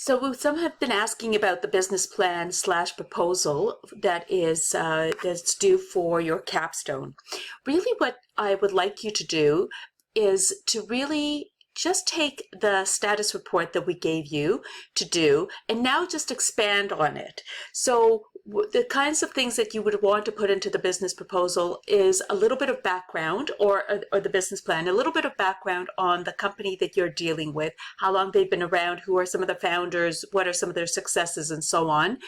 So some have been asking about the business plan / proposal that's due for your capstone. Really what I would like you to do is to really just take the status report that we gave you to do and now just expand on it. So the kinds of things that you would want to put into the business proposal is a little bit of background or the business plan, a little bit of background on the company that you're dealing with, how long they've been around, who are some of the founders, what are some of their successes, and so on.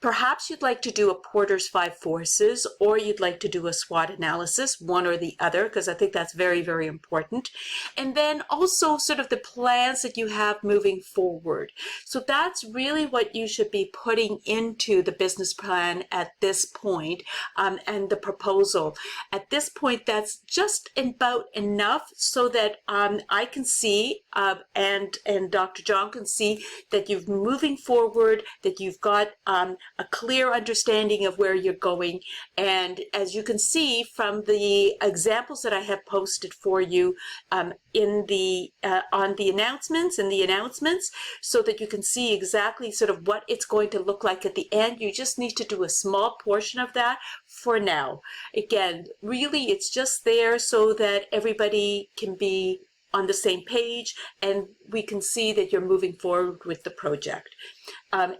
Perhaps you'd like to do a Porter's Five Forces, or you'd like to do a SWOT analysis, one or the other, because I think that's very, very important. And then also sort of the plans that you have moving forward. So that's really what you should be putting into the business plan at this point, and the proposal. At this point, that's just about enough so that I can see and Dr. John can see that you're moving forward, that you've got a clear understanding of where you're going. And as you can see from the examples that I have posted for you in the on the announcements, so that you can see exactly sort of what it's going to look like at the end. You just need to do a small portion of that for now. Again, really, it's just there so that everybody can be on the same page and we can see that you're moving forward with the project.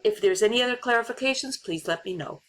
If there's any other clarifications, please let me know.